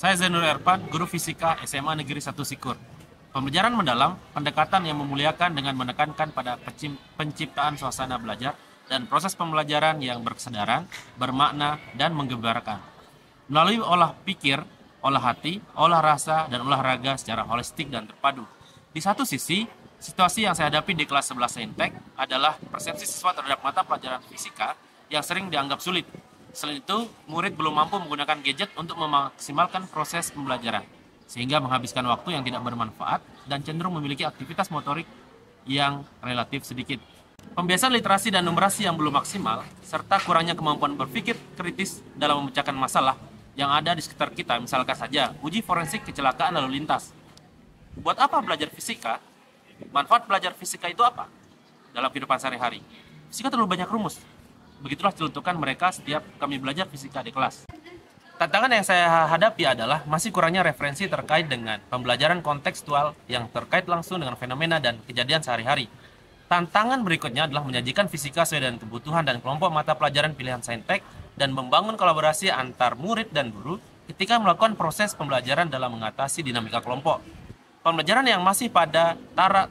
Saya Zainur Erpan, guru fisika SMA Negeri 1 Sikur. Pembelajaran mendalam, pendekatan yang memuliakan dengan menekankan pada penciptaan suasana belajar dan proses pembelajaran yang berkesadaran, bermakna, dan menggebarkan. Melalui olah pikir, olah hati, olah rasa, dan olahraga secara holistik dan terpadu. Di satu sisi, situasi yang saya hadapi di kelas 11 Saintek adalah persepsi siswa terhadap mata pelajaran fisika yang sering dianggap sulit. Selain itu, murid belum mampu menggunakan gadget untuk memaksimalkan proses pembelajaran, sehingga menghabiskan waktu yang tidak bermanfaat dan cenderung memiliki aktivitas motorik yang relatif sedikit. Pembiasaan literasi dan numerasi yang belum maksimal, serta kurangnya kemampuan berpikir kritis dalam memecahkan masalah yang ada di sekitar kita, misalkan saja uji forensik kecelakaan lalu lintas. Buat apa belajar fisika? Manfaat belajar fisika itu apa? Dalam kehidupan sehari-hari, fisika terlalu banyak rumus. Begitulah celutukan mereka setiap kami belajar fisika di kelas. Tantangan yang saya hadapi adalah masih kurangnya referensi terkait dengan pembelajaran kontekstual yang terkait langsung dengan fenomena dan kejadian sehari-hari. Tantangan berikutnya adalah menyajikan fisika sesuai dengan kebutuhan dan kelompok mata pelajaran pilihan Saintek dan membangun kolaborasi antar murid dan guru ketika melakukan proses pembelajaran dalam mengatasi dinamika kelompok. Pembelajaran yang masih pada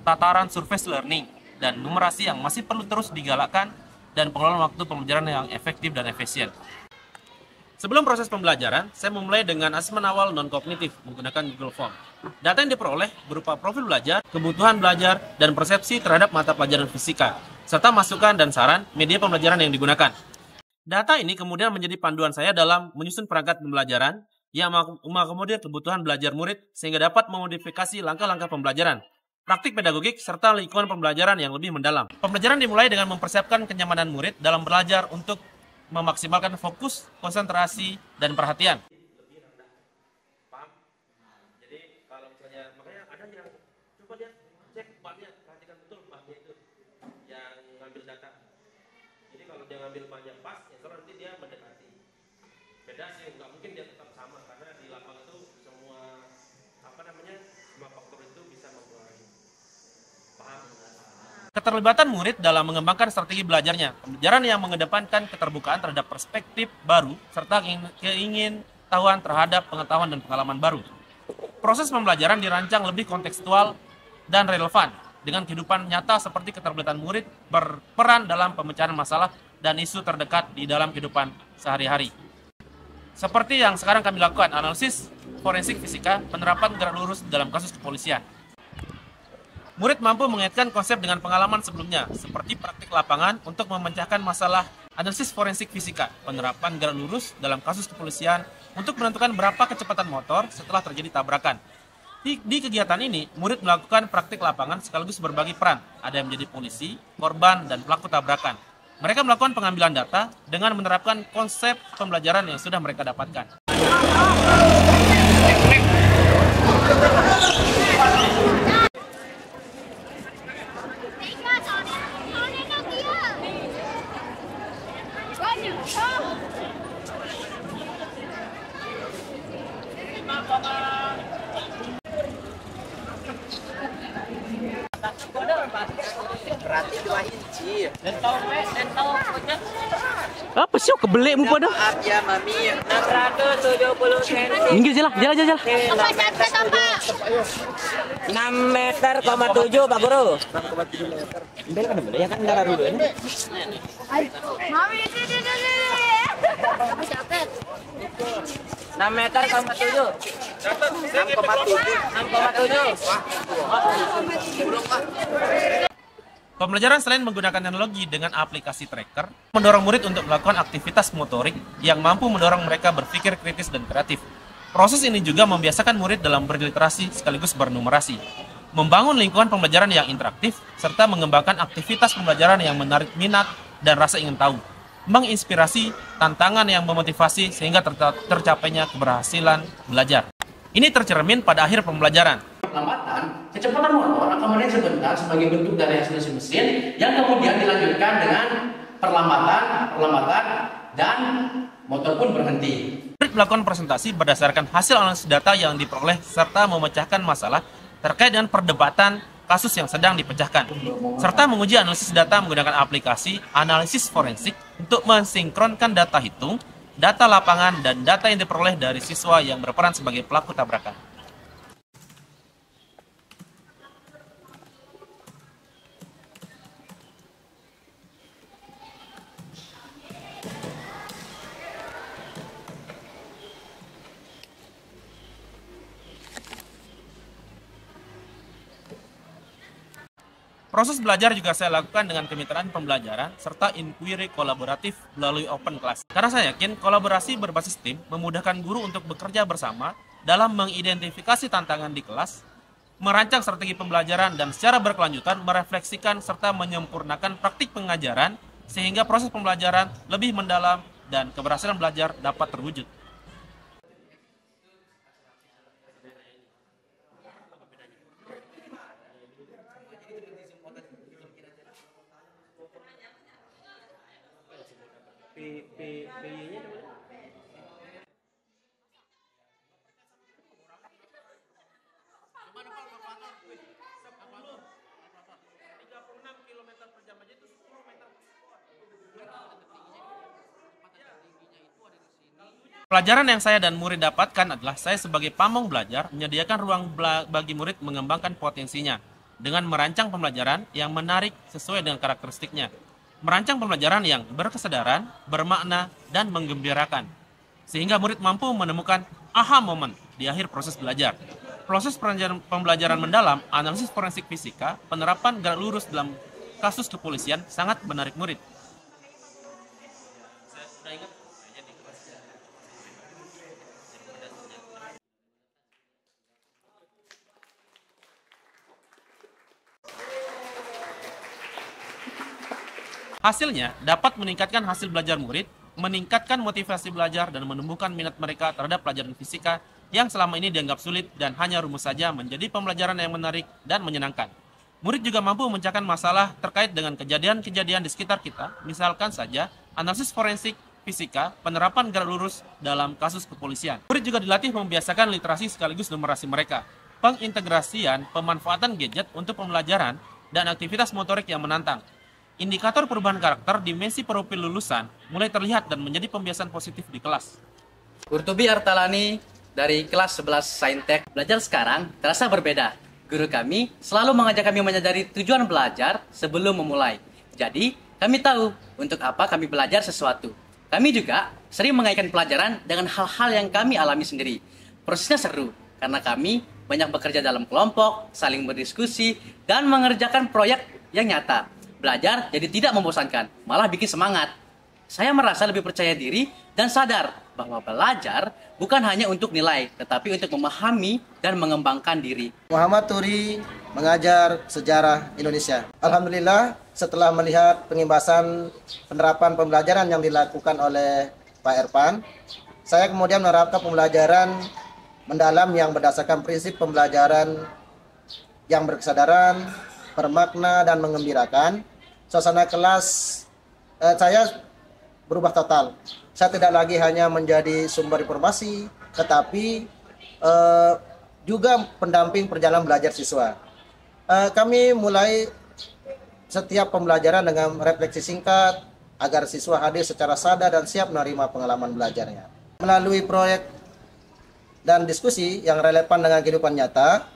tataran surface learning dan numerasi yang masih perlu terus digalakkan dan pengelolaan waktu pembelajaran yang efektif dan efisien. Sebelum proses pembelajaran, saya memulai dengan asesmen awal non-kognitif menggunakan Google Form. Data yang diperoleh berupa profil belajar, kebutuhan belajar, dan persepsi terhadap mata pelajaran fisika, serta masukan dan saran media pembelajaran yang digunakan. Data ini kemudian menjadi panduan saya dalam menyusun perangkat pembelajaran yang mengakomodir kebutuhan belajar murid sehingga dapat memodifikasi langkah-langkah pembelajaran, praktik pedagogik, serta lingkungan pembelajaran yang lebih mendalam. Pembelajaran dimulai dengan mempersiapkan kenyamanan murid dalam belajar untuk memaksimalkan fokus, konsentrasi, dan perhatian. Jadi kalau misalnya, makanya ada yang coba dia cek bahannya, perhatikan betul bahannya itu yang ngambil data. Jadi kalau dia ngambil bahannya pas, ya nanti dia mendekati. Beda sih, nggak mungkin dia tetap sama karena di lapangan itu semua faktor itu bisa mempengaruhi. Paham? Keterlibatan murid dalam mengembangkan strategi belajarnya, pembelajaran yang mengedepankan keterbukaan terhadap perspektif baru, serta keingintahuan terhadap pengetahuan dan pengalaman baru. Proses pembelajaran dirancang lebih kontekstual dan relevan dengan kehidupan nyata seperti keterlibatan murid berperan dalam pemecahan masalah dan isu terdekat di dalam kehidupan sehari-hari. Seperti yang sekarang kami lakukan, analisis forensik fisika, penerapan gerak lurus dalam kasus kepolisian. Murid mampu mengaitkan konsep dengan pengalaman sebelumnya, seperti praktik lapangan untuk memecahkan masalah analisis forensik fisika, penerapan gerak lurus dalam kasus kepolisian untuk menentukan berapa kecepatan motor setelah terjadi tabrakan. Di kegiatan ini, murid melakukan praktik lapangan sekaligus berbagi peran, ada yang menjadi polisi, korban, dan pelaku tabrakan. Mereka melakukan pengambilan data dengan menerapkan konsep pembelajaran yang sudah mereka dapatkan. Berarti 2 inci. Apa sih kebelik mu pada? Maaf ya mami. 670 cm. Minggir jalan. 6 meter, 7 Pak Guru. 6,7 meter. Bel kan boleh ya kan darah dulu ini. Mami itu. 6 meter, 7. 6,7. Pembelajaran selain menggunakan teknologi dengan aplikasi tracker, mendorong murid untuk melakukan aktivitas motorik yang mampu mendorong mereka berpikir kritis dan kreatif. Proses ini juga membiasakan murid dalam berliterasi sekaligus bernumerasi, membangun lingkungan pembelajaran yang interaktif, serta mengembangkan aktivitas pembelajaran yang menarik minat dan rasa ingin tahu, menginspirasi tantangan yang memotivasi sehingga tercapainya keberhasilan belajar. Ini tercermin pada akhir pembelajaran. Perlambatan, kecepatan motor akan menit sebentar sebagai bentuk dari hasil mesin yang kemudian dilanjutkan dengan perlambatan, dan motor pun berhenti. Murid melakukan presentasi berdasarkan hasil analisis data yang diperoleh serta memecahkan masalah terkait dengan perdebatan kasus yang sedang dipecahkan, serta menguji analisis data menggunakan aplikasi analisis forensik untuk mensinkronkan data hitung, data lapangan, dan data yang diperoleh dari siswa yang berperan sebagai pelaku tabrakan. Proses belajar juga saya lakukan dengan kemitraan pembelajaran serta inquiry kolaboratif melalui open class. Karena saya yakin kolaborasi berbasis tim memudahkan guru untuk bekerja bersama dalam mengidentifikasi tantangan di kelas, merancang strategi pembelajaran, dan secara berkelanjutan merefleksikan serta menyempurnakan praktik pengajaran sehingga proses pembelajaran lebih mendalam dan keberhasilan belajar dapat terwujud. Pelajaran yang saya dan murid dapatkan adalah saya sebagai pamong belajar menyediakan ruang bagi murid mengembangkan potensinya dengan merancang pembelajaran yang menarik sesuai dengan karakteristiknya. Merancang pembelajaran yang berkesadaran, bermakna, dan menggembirakan. Sehingga murid mampu menemukan aha moment di akhir proses belajar. Proses pembelajaran mendalam, analisis forensik fisika, penerapan gerak lurus dalam kasus kepolisian sangat menarik murid. Hasilnya dapat meningkatkan hasil belajar murid, meningkatkan motivasi belajar, dan menumbuhkan minat mereka terhadap pelajaran fisika yang selama ini dianggap sulit dan hanya rumus saja menjadi pembelajaran yang menarik dan menyenangkan. Murid juga mampu memecahkan masalah terkait dengan kejadian-kejadian di sekitar kita, misalkan saja analisis forensik fisika, penerapan gerak lurus dalam kasus kepolisian. Murid juga dilatih membiasakan literasi sekaligus numerasi mereka, pengintegrasian pemanfaatan gadget untuk pembelajaran, dan aktivitas motorik yang menantang. Indikator perubahan karakter dimensi profil lulusan mulai terlihat dan menjadi pembiasaan positif di kelas. Kurtubi Artalani dari kelas 11 Saintek. Belajar sekarang terasa berbeda. Guru kami selalu mengajak kami menyadari tujuan belajar sebelum memulai. Jadi, kami tahu untuk apa kami belajar sesuatu. Kami juga sering mengaitkan pelajaran dengan hal-hal yang kami alami sendiri. Prosesnya seru karena kami banyak bekerja dalam kelompok, saling berdiskusi, dan mengerjakan proyek yang nyata. Belajar jadi tidak membosankan, malah bikin semangat. Saya merasa lebih percaya diri dan sadar bahwa belajar bukan hanya untuk nilai, tetapi untuk memahami dan mengembangkan diri. Muhammad Turi mengajar sejarah Indonesia. Alhamdulillah, setelah melihat pengimbasan penerapan pembelajaran yang dilakukan oleh Pak Erpan, saya kemudian menerapkan pembelajaran mendalam yang berdasarkan prinsip pembelajaran yang berkesadaran, bermakna, dan menggembirakan. Suasana kelas saya berubah total. Saya tidak lagi hanya menjadi sumber informasi, tetapi juga pendamping perjalanan belajar siswa. Kami mulai setiap pembelajaran dengan refleksi singkat agar siswa hadir secara sadar dan siap menerima pengalaman belajarnya. Melalui proyek dan diskusi yang relevan dengan kehidupan nyata,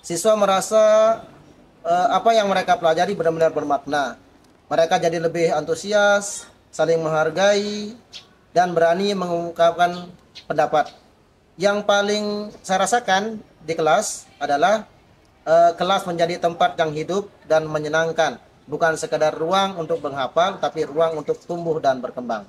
siswa merasa apa yang mereka pelajari benar-benar bermakna. Mereka jadi lebih antusias, saling menghargai, dan berani mengungkapkan pendapat. Yang paling saya rasakan di kelas adalah kelas menjadi tempat yang hidup dan menyenangkan. Bukan sekedar ruang untuk menghafal, tapi ruang untuk tumbuh dan berkembang.